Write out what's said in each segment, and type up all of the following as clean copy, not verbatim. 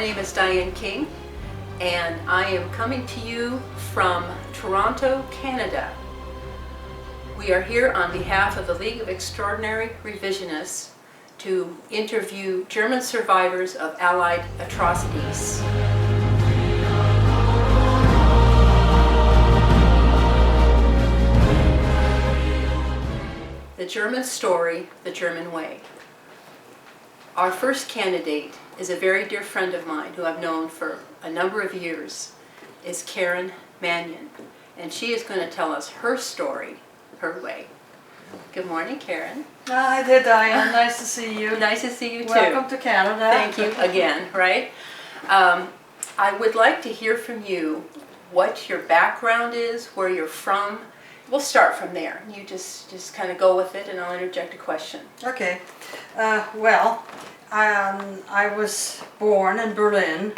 name is Diane King, and I am coming to you from Toronto, Canada. We are here on behalf of the League of Extraordinary Revisionists to interview German survivors of Allied atrocities. The German story, the German way. Our first candidate is a very dear friend of mine who I've known for a number of years, is Karin Manion, and she is going to tell us her story, her way. Good morning, Karin. Hi there, Diane. Nice to see you. Nice to see you too. Welcome to Canada. Thank you again, right? I would like to hear from you what your background is, where you're from. We'll start from there. You just kind of go with it, and I'll interject a question. Okay. Well, I was born in Berlin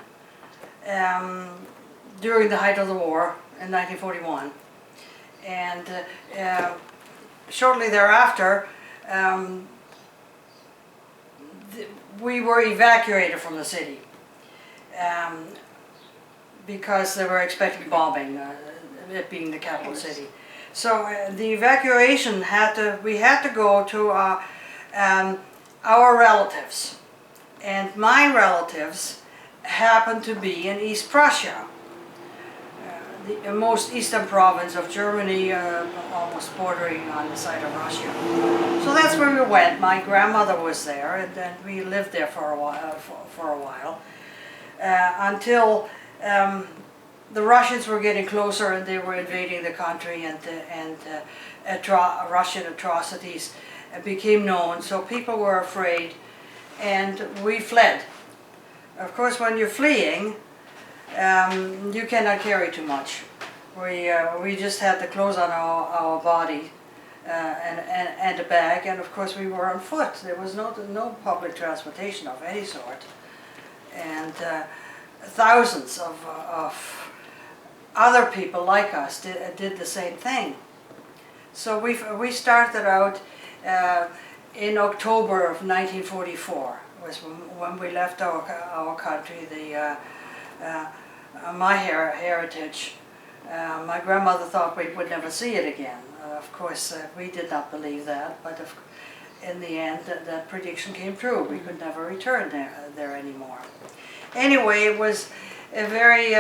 during the height of the war in 1941, and shortly thereafter we were evacuated from the city because they were expecting bombing, it being the capital city. So the evacuation we had to go to our relatives, and my relatives happened to be in East Prussia, the most eastern province of Germany, almost bordering on the side of Russia. So that's where we went. My grandmother was there, and then we lived there for a while, until the Russians were getting closer, and they were invading the country, and Russian atrocities became known. So people were afraid, and we fled. Of course, when you're fleeing, you cannot carry too much. We just had the clothes on our body and a bag, and of course we were on foot. There was no public transportation of any sort, and thousands of other people like us did the same thing. So we started out in October of 1944. Was when we left our country. My heritage. My grandmother thought we would never see it again. Of course, we did not believe that, but in the end, that prediction came true. We could never return there anymore. Anyway, it was a very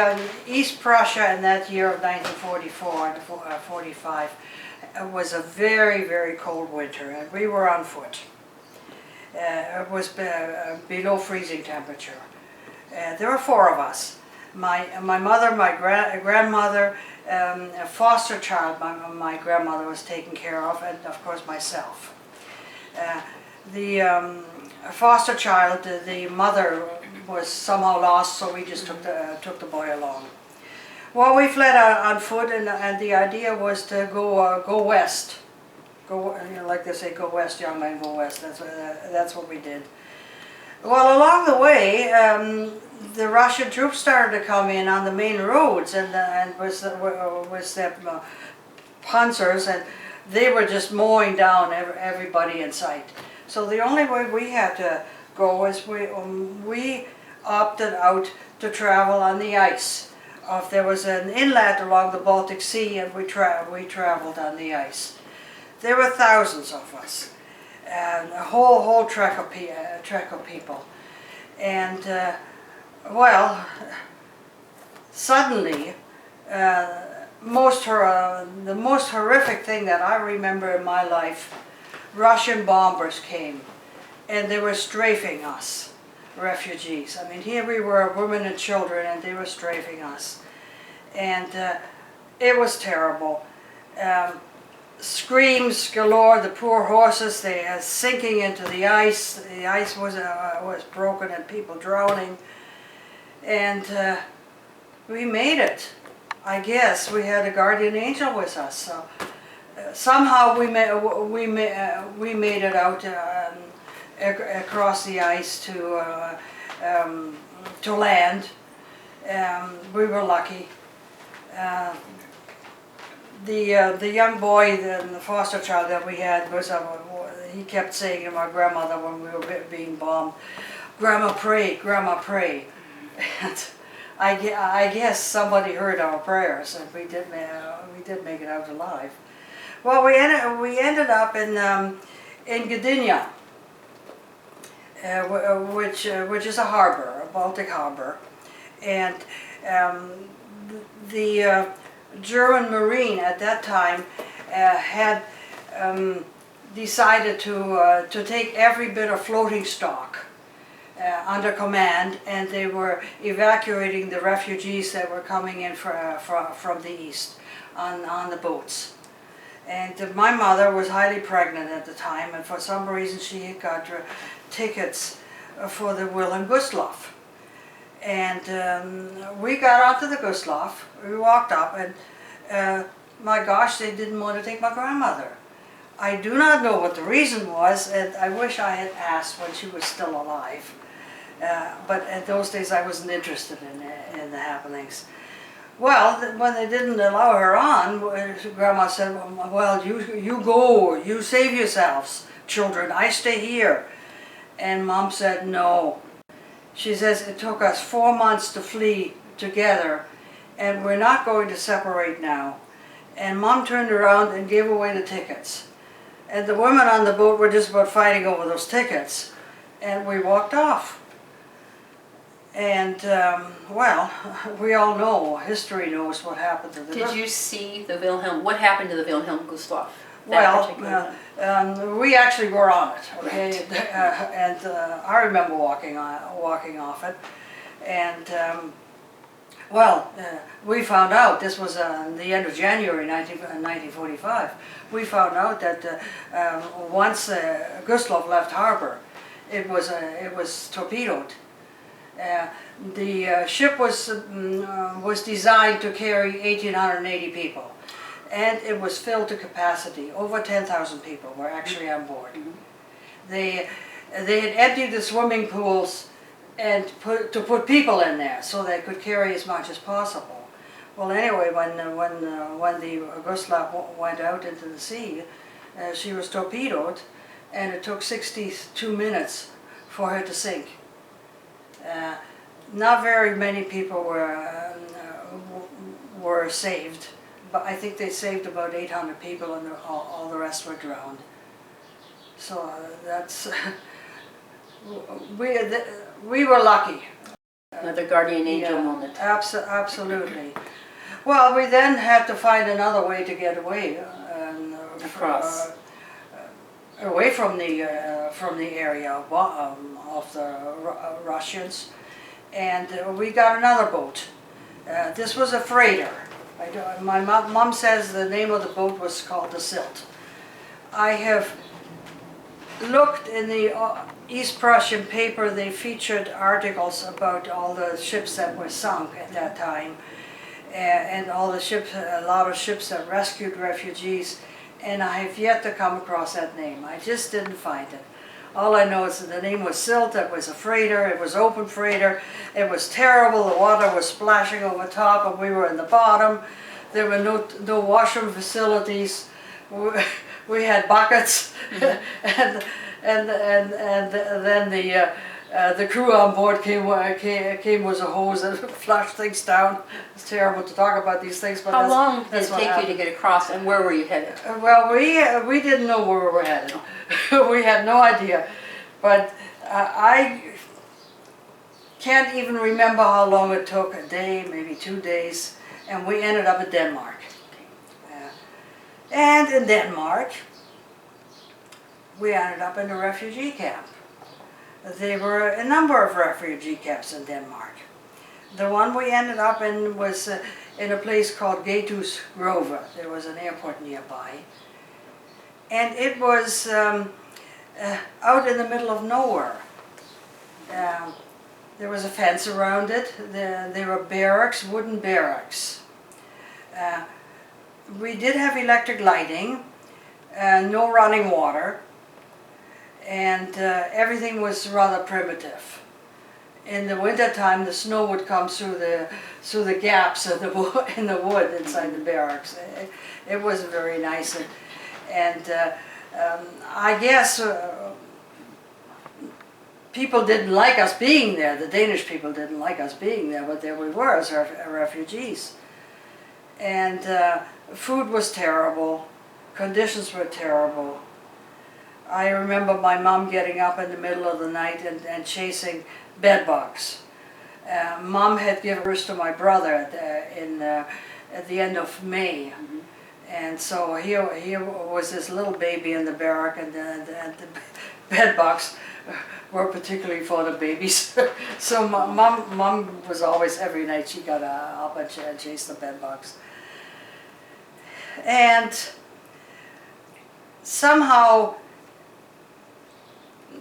East Prussia in that year of 1944 and 45 was a very, very cold winter, and we were on foot. It was below freezing temperature. There were four of us. My mother, my grandmother, a foster child my grandmother was taking care of, and of course myself. The foster child, the mother was somehow lost, so we just took the boy along. Well, we fled on foot, and the idea was to go west. Go, like they say, go west, young man, go west. That's what we did. Well, along the way, the Russian troops started to come in on the main roads, and was their panzers, and they were just mowing down everybody in sight. So the only way we had to go was we opted out to travel on the ice. There was an inlet along the Baltic Sea, and we traveled on the ice. There were thousands of us, and a whole trek of people, and well, suddenly, the most horrific thing that I remember in my life, Russian bombers came, and they were strafing us, refugees. I mean, here we were, women and children, and they were strafing us, and it was terrible. Screams galore, the poor horses, they are sinking into the ice. The ice was broken and people drowning. And we made it. I guess we had a guardian angel with us. So somehow we made it out across the ice to land. We were lucky. The young boy, the foster child that we had, he kept saying to my grandmother when we were being bombed, "Grandma, pray, Grandma, pray." And I guess somebody heard our prayers, and we did make it out alive. Well, we ended up in Gdynia, which is a harbor, a Baltic harbor, and the German Marine at that time had decided to take every bit of floating stock under command, and they were evacuating the refugees that were coming in from the east on the boats. And my mother was highly pregnant at the time, and for some reason she had got tickets for the Wilhelm Gustloff. And we got onto the Gustloff, we walked up, and my gosh, they didn't want to take my grandmother. I do not know what the reason was, and I wish I had asked when she was still alive. But in those days I wasn't interested in the happenings. Well, when they didn't allow her on, Grandma said, well, you go, you save yourselves, children, I stay here. And Mom said, no. She says, it took us 4 months to flee together, and we're not going to separate now. And Mom turned around and gave away the tickets. And the women on the boat were just about fighting over those tickets. And we walked off. And, well, we all know, history knows what happened to the... Did you see the Wilhelm, what happened to the Wilhelm Gustloff? Well, we actually were on it, okay? Right. And I remember walking off it. And, well, we found out, this was the end of January 1945, we found out that once Gustloff left harbor, it was torpedoed. The ship was designed to carry 1,880 people, and it was filled to capacity. Over 10,000 people were actually on board. They had emptied the swimming pools and put people in there so they could carry as much as possible. Well, anyway, when the Gustloff went out into the sea, she was torpedoed, and it took 62 minutes for her to sink. Not very many people were saved, but I think they saved about 800 people, and all the rest were drowned. So that's we were lucky. Another guardian angel moment. Absolutely. Well, we then had to find another way to get away across. Away from the area of the Russians, and we got another boat. This was a freighter. My mom says the name of the boat was called the Silt. I have looked in the East Prussian paper. They featured articles about all the ships that were sunk at that time, and all the ships, a lot of ships that rescued refugees. And I have yet to come across that name. I just didn't find it. All I know is that the name was Silt. It was a freighter. It was open freighter. It was terrible. The water was splashing over top, and we were in the bottom. There were no washroom facilities. We had buckets, and then the crew on board came with a hose and flushed things down. It's terrible to talk about these things, but how long did it take you to get across, and where were you headed? Well, we didn't know where we were headed. We had no idea, but I can't even remember how long it took. A day, maybe 2 days, and we ended up in Denmark. And in Denmark, we ended up in a refugee camp. There were a number of refugee camps in Denmark. The one we ended up in was in a place called Gatus Grove. There was an airport nearby. And it was out in the middle of nowhere. There was a fence around it. There were barracks, wooden barracks. We did have electric lighting, no running water, and everything was rather primitive. In the wintertime, the snow would come through the gaps in the wood inside the barracks. It wasn't very nice, and I guess people didn't like us being there. The Danish people didn't like us being there, but there we were as refugees. And food was terrible. Conditions were terrible. I remember my mom getting up in the middle of the night and chasing bed bugs. Mom had given birth to my brother at the end of May. And so here was this little baby in the barrack, and the bed bugs were particularly for the babies. So mom was always, every night she got up and chased the bed bugs. And somehow,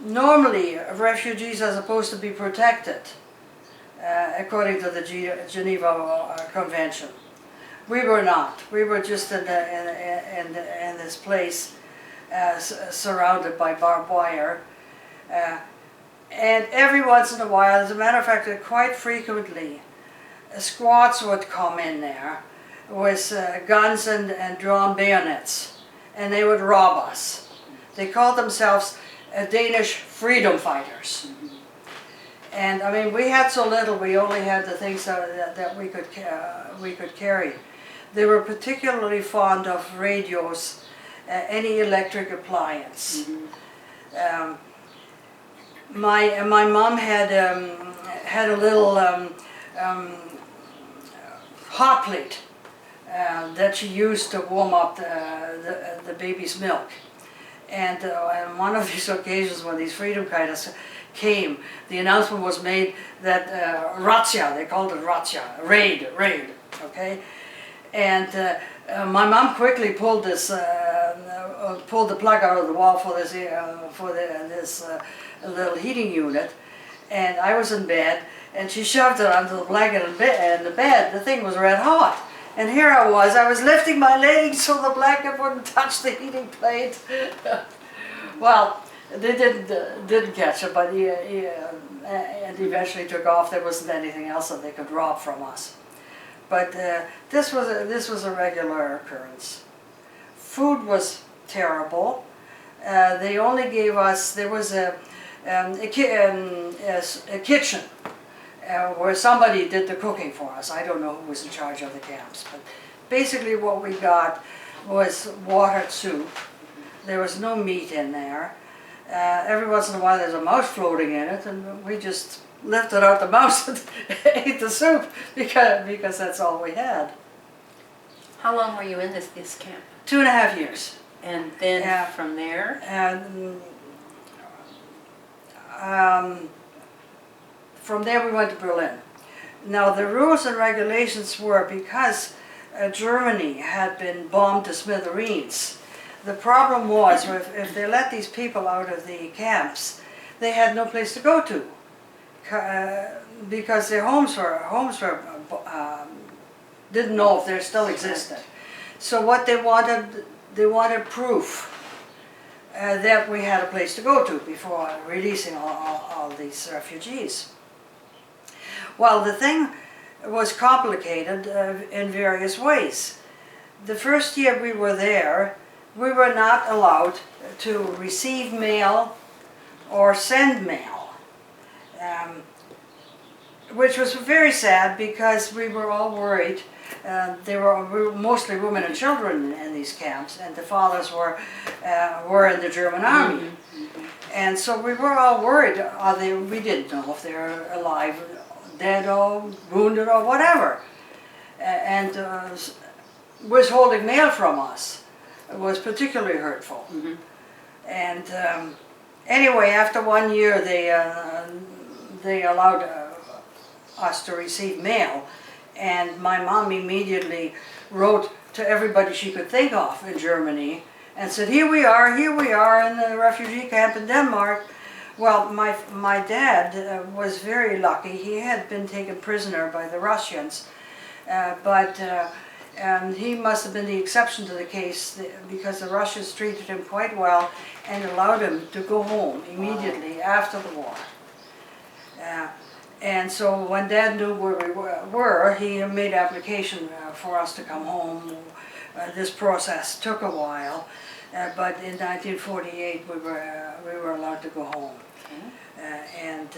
normally refugees are supposed to be protected according to the Geneva Convention. We were not. We were just in this place surrounded by barbed wire. And every once in a while, as a matter of fact, quite frequently, squads would come in there with guns and drawn bayonets, and they would rob us. They called themselves Danish freedom fighters. And I mean, we had so little, we only had the things that we could carry. They were particularly fond of radios, any electric appliance. My mom had a little hot plate that she used to warm up the baby's milk. And on one of these occasions when these freedom fighters came, the announcement was made that razzia, they called it razzia, raid, okay? And my mom quickly pulled the plug out of the wall for this little heating unit, and I was in bed, and she shoved it onto the blanket and the bed. The thing was red hot, and here I was lifting my legs so the blanket wouldn't touch the heating plate. Well, they didn't catch it, but and eventually took off. There wasn't anything else that they could rob from us. But this was a regular occurrence. Food was terrible. They only gave us, there was a kitchen where somebody did the cooking for us. I don't know who was in charge of the camps, but basically what we got was watered soup. There was no meat in there. Every once in a while there's a mouse floating in it, and we just lifted out the mouse and ate the soup because that's all we had. How long were you in this camp? 2.5 years. And then from there? And from there we went to Berlin. Now the rules and regulations were, because Germany had been bombed to smithereens, the problem was if they let these people out of the camps, they had no place to go to, because their homes were didn't know if they still existed. So what they wanted proof that we had a place to go to before releasing all these refugees. Well, the thing was complicated in various ways. The first year we were there, we were not allowed to receive mail or send mail, which was very sad because we were all worried. There were mostly women and children in these camps, and the fathers were in the German army. And so we were all worried. We didn't know if they were alive, dead or wounded or whatever. And withholding mail from us was particularly hurtful. And anyway, after 1 year, they allowed us to receive mail, and my mom immediately wrote to everybody she could think of in Germany and said, here we are in the refugee camp in Denmark. Well, my dad was very lucky. He had been taken prisoner by the Russians, but he must have been the exception to the case, because the Russians treated him quite well and allowed him to go home immediately after the war. And so when Dad knew where we were, he made application for us to come home. This process took a while. but in 1948 we were allowed to go home. And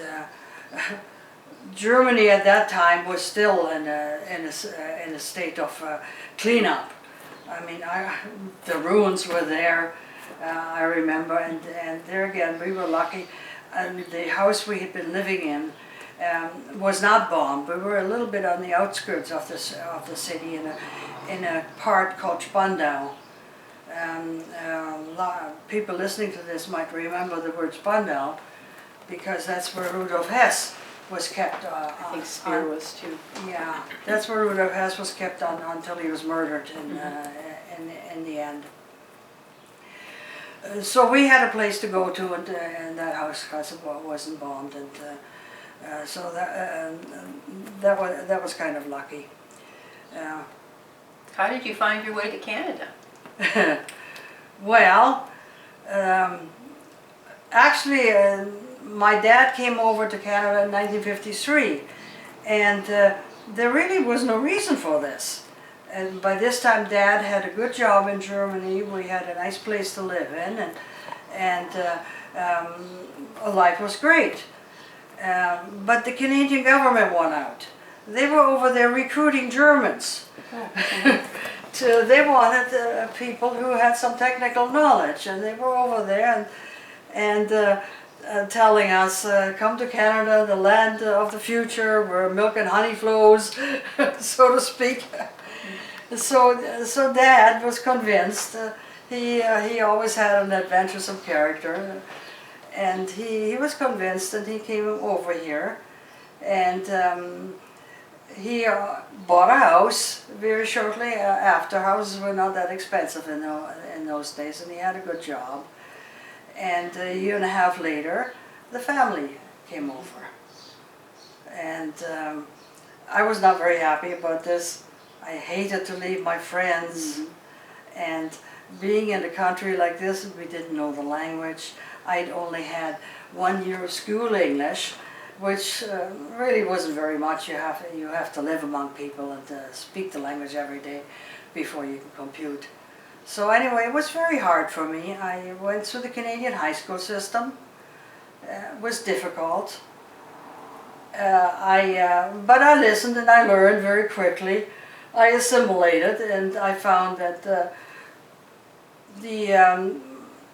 Germany at that time was still in a state of cleanup. I mean, the ruins were there, I remember, and there again we were lucky. And the house we had been living in was not bombed. We were a little bit on the outskirts of the city in a part called Spandau. People listening to this might remember the word Spandau, because that's where Rudolf Hess was kept. I think Speer was too. Yeah, that's where Rudolf Hess was kept on until he was murdered in the end. So we had a place to go to in that house because it wasn't bombed, and so that was kind of lucky. How did you find your way to Canada? Well, actually, my dad came over to Canada in 1953, and there really was no reason for this. And by this time, Dad had a good job in Germany. We had a nice place to live in, and life was great. But the Canadian government won out. They were over there recruiting Germans. They wanted people who had some technical knowledge, and they were over there and telling us, come to Canada, the land of the future, where milk and honey flows, so to speak. So Dad was convinced. He always had an adventuresome character, and he was convinced, and he came over here, and he bought a house very shortly after. Houses were not that expensive in those days, and he had a good job. And a year and a half later, the family came over. And I was not very happy about this. I hated to leave my friends. And being in a country like this, we didn't know the language. I'd only had 1 year of school English, which really wasn't very much. You have to live among people and speak the language every day before you can compute. So anyway, it was very hard for me. I went through the Canadian high school system. It was difficult. But I listened and I learned very quickly. I assimilated, and I found that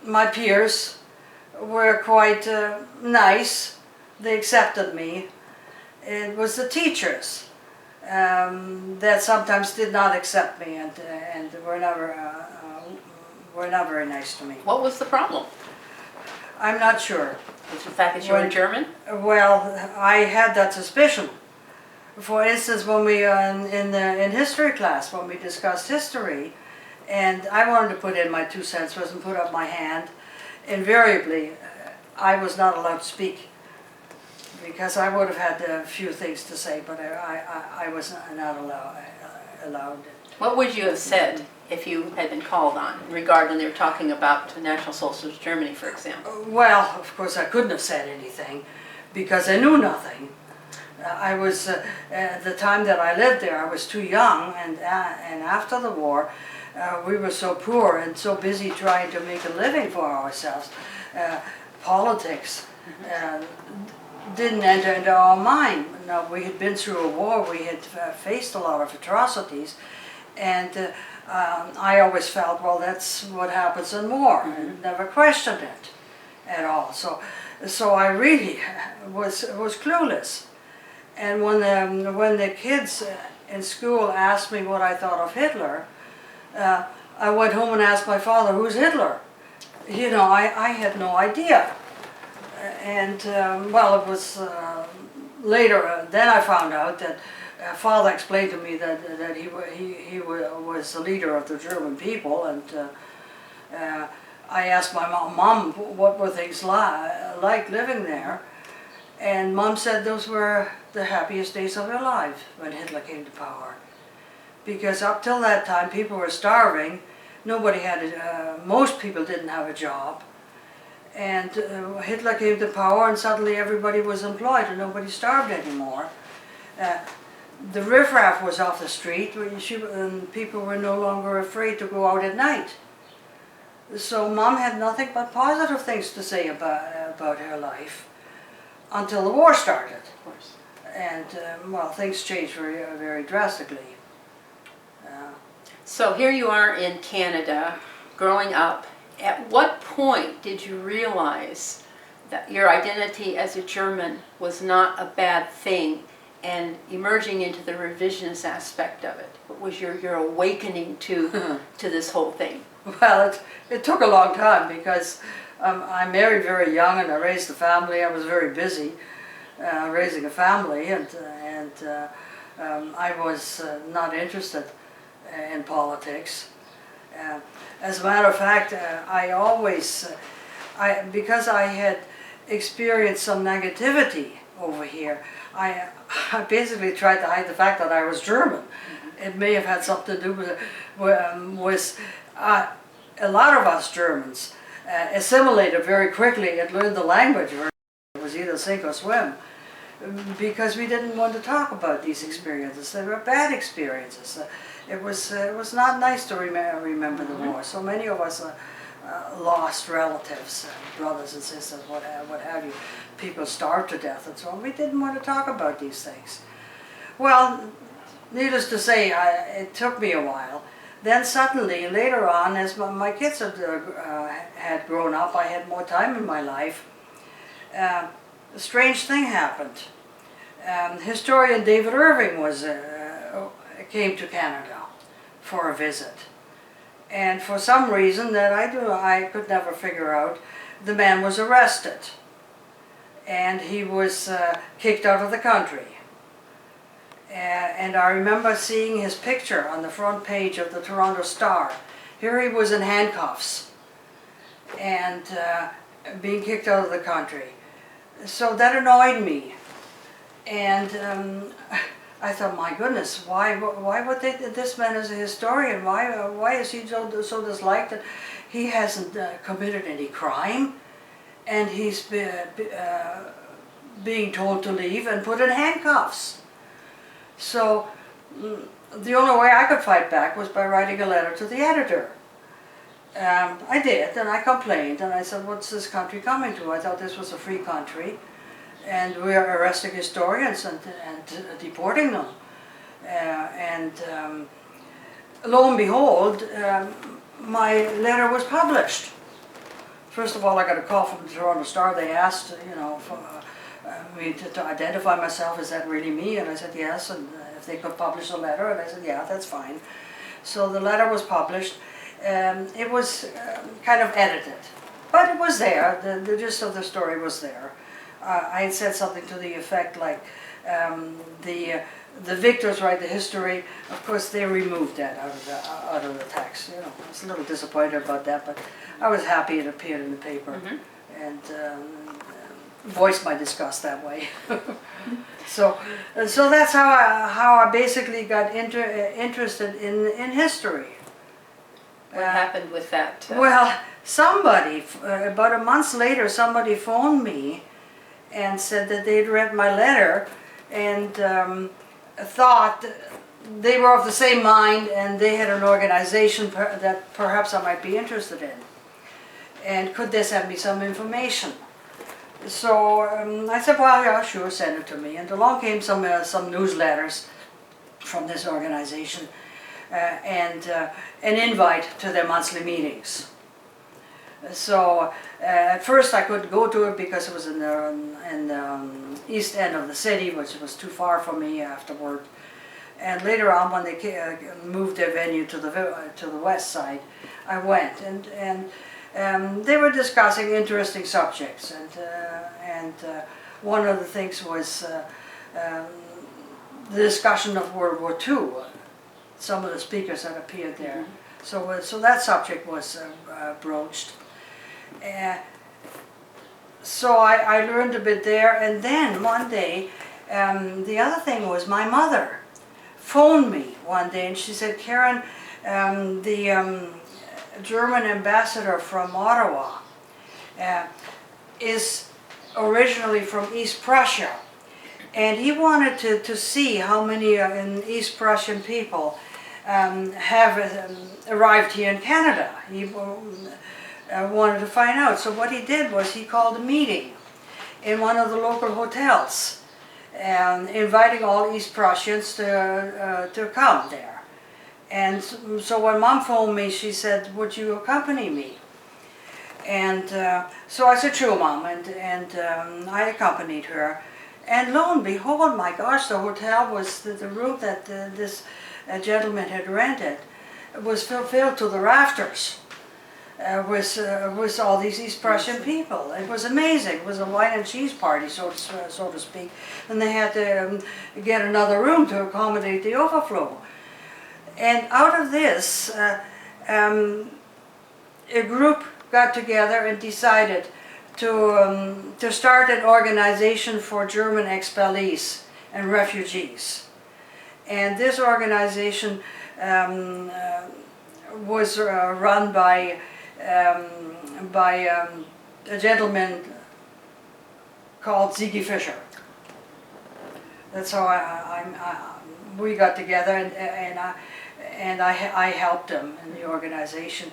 my peers were quite nice. They accepted me. It was the teachers that sometimes did not accept me, and were not very nice to me. What was the problem? I'm not sure. Was the fact that you were German? Well, I had that suspicion. For instance, when we in history class, when we discussed history, and I wanted to put in my 2 cents, wasn't put up my hand, invariably I was not allowed to speak, because I would have had a few things to say, but I was not allowed. What would you have said if you had been called on, regarding when they were talking about National Socialist Germany, for example? Well, of course I couldn't have said anything, because I knew nothing. I was, at the time that I lived there, I was too young, and after the war, we were so poor and so busy trying to make a living for ourselves. Politics didn't enter into our mind. Now, we had been through a war, we had faced a lot of atrocities, and I always felt, well, that's what happens in war, and never questioned it at all. So I really was clueless. And when the kids in school asked me what I thought of Hitler, I went home and asked my father, who's Hitler? You know, I had no idea. And well, it was later, then I found out that father explained to me that he was the leader of the German people, and I asked my mom what were things like living there, and Mom said those were the happiest days of her life when Hitler came to power, because up till that time people were starving. Nobody had most people didn't have a job, and Hitler came to power, and suddenly everybody was employed and nobody starved anymore. The riffraff was off the street, and people were no longer afraid to go out at night. So Mom had nothing but positive things to say about her life until the war started. Of course. And well, things changed very, very drastically. So here you are in Canada, growing up. At what point did you realize that your identity as a German was not a bad thing and emerging into the revisionist aspect of it? What was your awakening to this whole thing? Well, it took a long time because I married very young and I raised a family. I was very busy raising a family, and I was not interested in politics. As a matter of fact, I always, because I had experienced some negativity over here, I basically tried to hide the fact that I was German. It may have had something to do with a lot of us Germans assimilated very quickly and learned the language. It was either sink or swim, because we didn't want to talk about these experiences. They were bad experiences. It was not nice to remember the war. So many of us lost relatives, brothers and sisters, what have you. People starved to death and so on. We didn't want to talk about these things. Well, needless to say, it took me a while. Then suddenly, later on, as my kids had grown up, I had more time in my life, a strange thing happened. Historian David Irving came to Canada for a visit. And for some reason that I could never figure out, the man was arrested. And he was kicked out of the country. And I remember seeing his picture on the front page of the Toronto Star. Here he was in handcuffs and being kicked out of the country. So that annoyed me. And I thought, my goodness, why would this man is a historian? Why is he so disliked? That he hasn't committed any crime, and he's being told to leave and put in handcuffs. So the only way I could fight back was by writing a letter to the editor. I did, and I complained, and I said, what's this country coming to? I thought this was a free country, and we are arresting historians and deporting them. Lo and behold, my letter was published. First of all, I got a call from the Toronto Star. They asked, for me to identify myself. Is that really me? And I said yes, and if they could publish a letter, and I said yeah, that's fine. So the letter was published. It was kind of edited, but it was there. The gist of the story was there. I had said something to the effect like, the victors write the history. Of course, they removed that out of the text. I was a little disappointed about that, but I was happy it appeared in the paper, and voiced my disgust that way. So that's how I basically got interested in history. What happened with that? Well, somebody, about a month later, somebody phoned me and said that they'd read my letter and thought they were of the same mind, and they had an organization that perhaps I might be interested in. And could they send me some information? So I said, well, yeah, sure, send it to me. And along came some newsletters from this organization and an invite to their monthly meetings. So at first I couldn't go to it because it was in the east end of the city, which was too far for me afterward. And later on, when they moved their venue to the west side, I went, and they were discussing interesting subjects, and one of the things was the discussion of World War II. Some of the speakers that appeared there, so that subject was broached. So I learned a bit there, and then one day, the other thing was my mother phoned me one day, and she said, Karin, the German ambassador from Ottawa is originally from East Prussia, and he wanted to see how many East Prussian people have arrived here in Canada. wanted to find out. So what he did was he called a meeting in one of the local hotels, and inviting all East Prussians to come there. And so when Mom phoned me, she said, "Would you accompany me?" And so I said, "Sure, Mom," and I accompanied her. And lo and behold, my gosh, the hotel was, the room that this gentleman had rented was filled to the rafters with all these East Prussian people. It was amazing. It was a wine and cheese party, so to speak. And they had to get another room to accommodate the overflow. And out of this, a group got together and decided to start an organization for German expellees and refugees. And this organization was run by a gentleman called Ziggy Fischer. That's how we got together, and I helped them in the organization.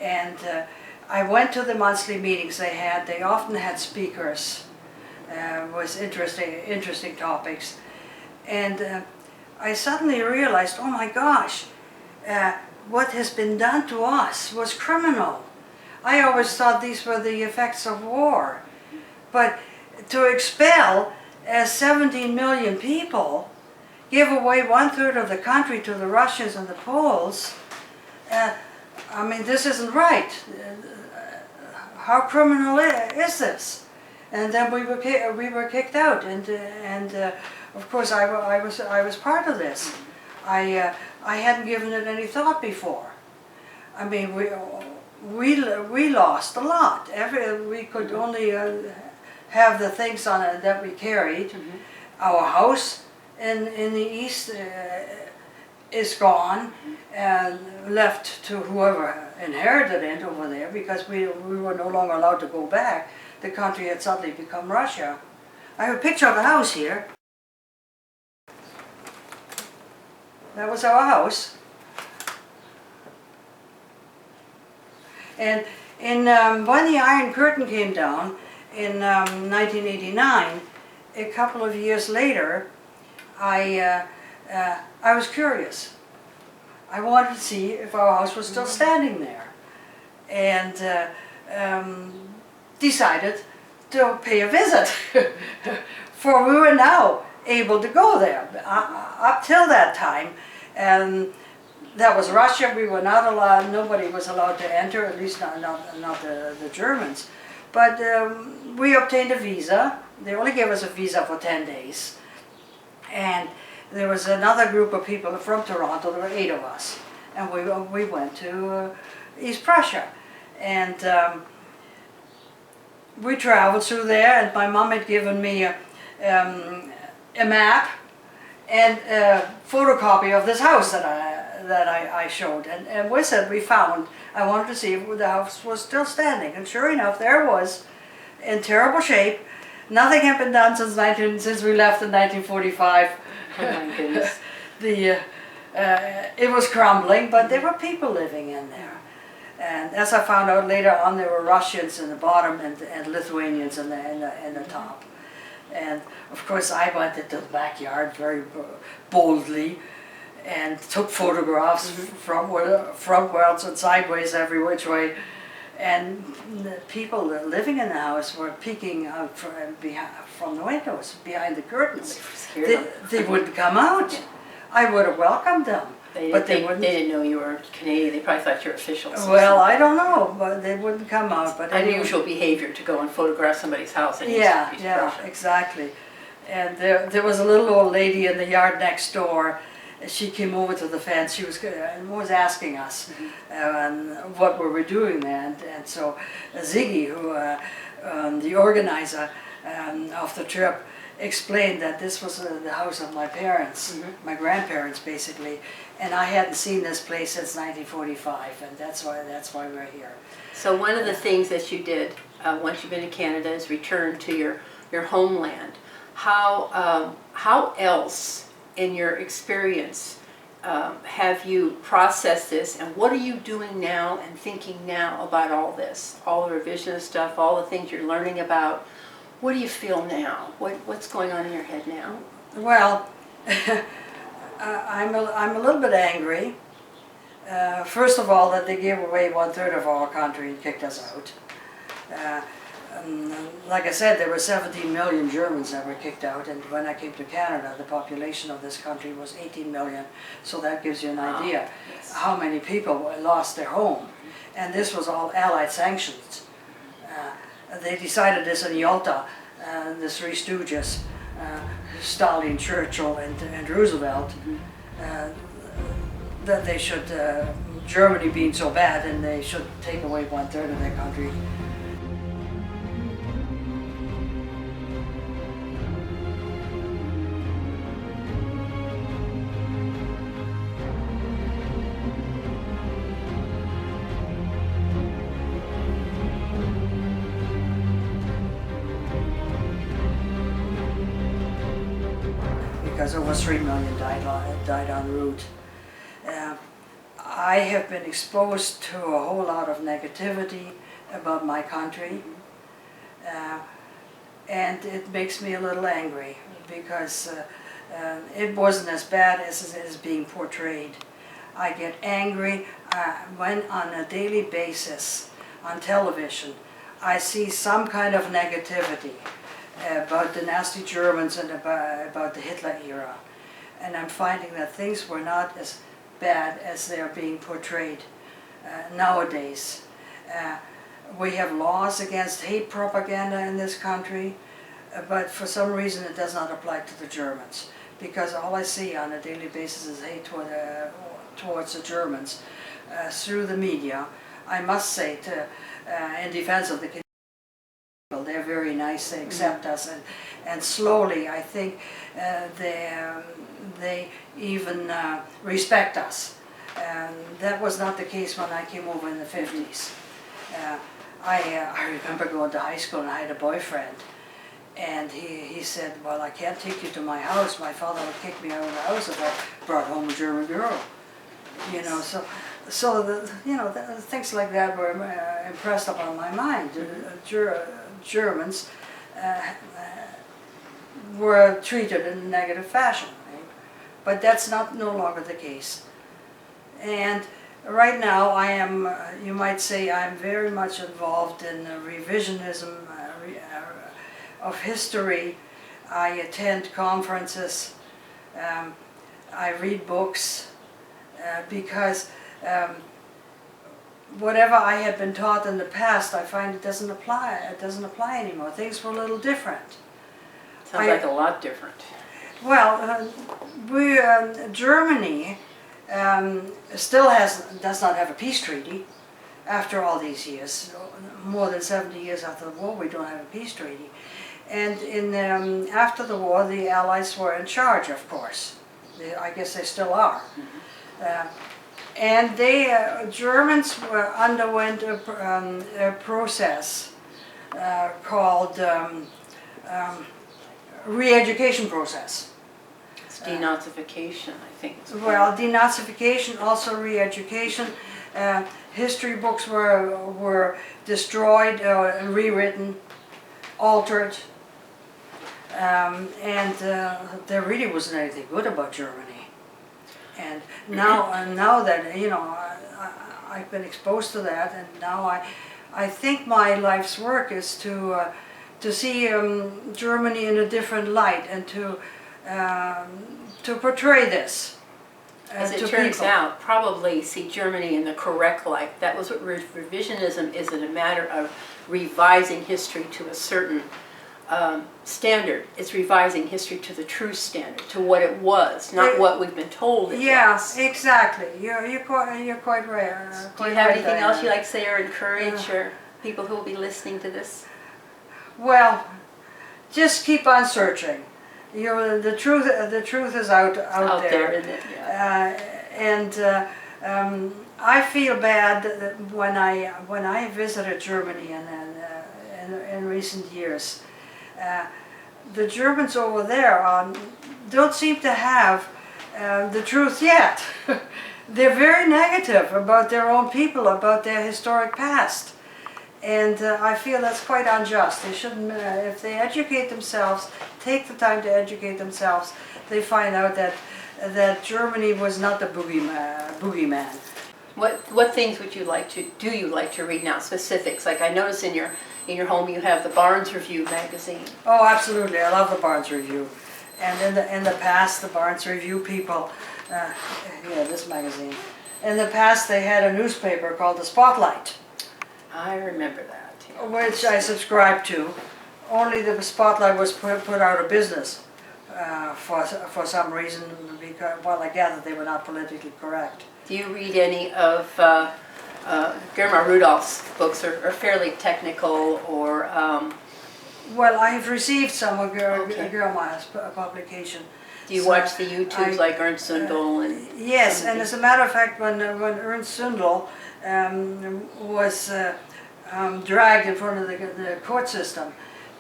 And I went to the monthly meetings they had. They often had speakers with interesting topics. And I suddenly realized, oh my gosh, what has been done to us was criminal. I always thought these were the effects of war. But to expel 17 million people, give away 1/3 of the country to the Russians and the Poles, I mean, this isn't right. How criminal is this? And then we were kicked out, and of course I was part of this. I hadn't given it any thought before. I mean, we lost a lot. We could only have the things on it that we carried. Our house in the east is gone and left to whoever inherited it over there, because we were no longer allowed to go back. The country had suddenly become Russia. I have a picture of the house here. That was our house. And when the Iron Curtain came down in 1989, a couple of years later, I was curious. I wanted to see if our house was still standing there, and decided to pay a visit. For we were now able to go there. Up till that time, that was Russia. We were not allowed. Nobody was allowed to enter. At least not the Germans. But we obtained a visa. They only gave us a visa for 10 days, and there was another group of people from Toronto. There were 8 of us, and we went to East Prussia, and we traveled through there. And my mom had given me a map and a photocopy of this house that I showed, and with it we found. I wanted to see if the house was still standing, and sure enough, there it was, in terrible shape. Nothing had been done since we left in 1945. Oh my goodness. It was crumbling, but there were people living in there. And as I found out later on, there were Russians in the bottom and Lithuanians in the top. And of course I went into the backyard very boldly and took photographs frontwards and sideways, every which way. And the people living in the house were peeking out from the windows, behind the curtains. They wouldn't come out. I would have welcomed them. But they didn't know you were Canadian. They probably thought you were officials. Well, I don't know, but they wouldn't come out. But unusual behavior to go and photograph somebody's house. Yeah, exactly. And there was a little old lady in the yard next door. She came over to the fence. She was asking us what were we doing there. And so Ziggy, who the organizer of the trip, explained that this was the house of my parents, my grandparents basically, and I hadn't seen this place since 1945, and that's why we're here. So one of the things that you did once you've been to Canada is return to your homeland. How else, in your experience, have you processed this, and what are you doing now and thinking now about all this, all the revisionist stuff, all the things you're learning about? What do you feel now? What's going on in your head now? Well, I'm a little bit angry. First of all, that they gave away 1/3 of our country and kicked us out. Like I said, there were 17 million Germans that were kicked out, and when I came to Canada, the population of this country was 18 million, so that gives you an idea how many people lost their home. And this was all Allied sanctions. They decided this in Yalta, the Three Stooges, Stalin, Churchill, and Roosevelt, that they should, Germany being so bad, and they should take away 1/3 of their country. Because over 3 million died en route. I have been exposed to a whole lot of negativity about my country, and it makes me a little angry because it wasn't as bad as it is being portrayed. I get angry when on a daily basis on television I see some kind of negativity about the nasty Germans and about the Hitler era. And I'm finding that things were not as bad as they're being portrayed nowadays. We have laws against hate propaganda in this country, but for some reason it does not apply to the Germans, because all I see on a daily basis is hate towards the Germans through the media. I must say, in defense of the they're very nice, they accept us, and slowly I think they even respect us. And that was not the case when I came over in the 50s. I remember going to high school and I had a boyfriend, and he said, well, I can't take you to my house, my father would kick me out of the house if I brought home a German girl. You know, so things like that were impressed upon my mind. Germans were treated in a negative fashion, right? But that's no longer the case. And right now I am, you might say, I'm very much involved in revisionism of history. I attend conferences, I read books, because whatever I had been taught in the past, I find it doesn't apply. It doesn't apply anymore. Things were a little different. Sounds like a lot different. Well, Germany still does not have a peace treaty after all these years. More than 70 years after the war, we don't have a peace treaty. And after the war, the Allies were in charge, of course. I guess they still are. And Germans underwent a process called re-education process. It's denazification, I think. Well, denazification, also re-education. History books were destroyed, rewritten, altered, and there really wasn't anything good about Germany. And now that, you know, I've been exposed to that, and now I think my life's work is to see Germany in a different light, and to portray this. As it turns out, probably see Germany in the correct light. That was what revisionism is, in a matter of revising history to a certain standard. It's revising history to the true standard, to what it was, not what we've been told it was. Yeah, exactly. You're quite right. Do you have anything else you'd like to say or encourage or people who will be listening to this? Well, just keep on searching. You know, the truth is out there. Isn't it? Yeah. I feel bad that when I visited Germany in recent years, the Germans over there don't seem to have the truth yet. They're very negative about their own people, about their historic past. And I feel that's quite unjust. They shouldn't, if they educate themselves, take the time to educate themselves, they find out that Germany was not the boogeyman. What things would you like to, do you like to read now, specifics? Like I notice in your home you have the Barnes Review magazine. Oh, absolutely, I love the Barnes Review. And in the past, the Barnes Review people, yeah, this magazine. In the past they had a newspaper called the Spotlight. I remember that. Yeah. Which I subscribed to. Only the Spotlight was put out of business for some reason, because, well, I gather they were not politically correct. Do you read any of Germa Rudolph's books, are fairly technical or... Well, I have received some of Germa's publication. Do you watch the YouTubes like Ernst Zundel? And yes, and as a matter of fact, when Ernst Zundel was dragged in front of the court system,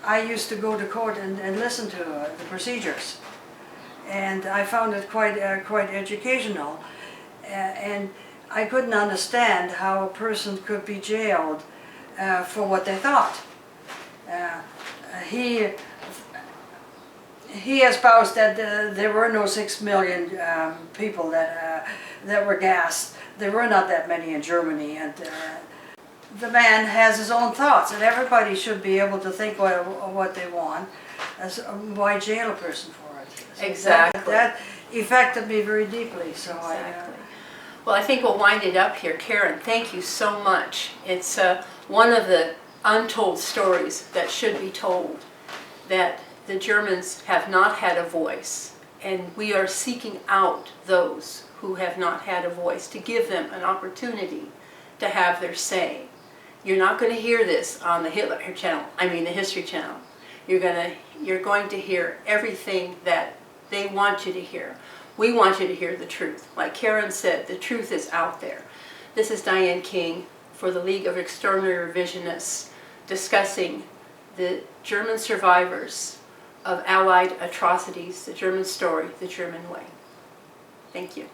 I used to go to court and listen to the procedures, and I found it quite educational, and I couldn't understand how a person could be jailed for what they thought. He espoused that there were no 6 million people that were gassed. There were not that many in Germany, and the man has his own thoughts, and everybody should be able to think what they want. Why jail a person for it? So exactly. That affected me very deeply. So exactly. Well, I think we'll wind it up here. Karin, thank you so much. It's one of the untold stories that should be told, that the Germans have not had a voice, and we are seeking out those who have not had a voice to give them an opportunity to have their say. You're not going to hear this on the Hitler channel, the History Channel. You're going to hear everything that they want you to hear. We want you to hear the truth. Like Karin said, the truth is out there. This is Diane King for the League of Extraordinary Revisionists, discussing the German survivors of Allied atrocities, the German story, the German way. Thank you.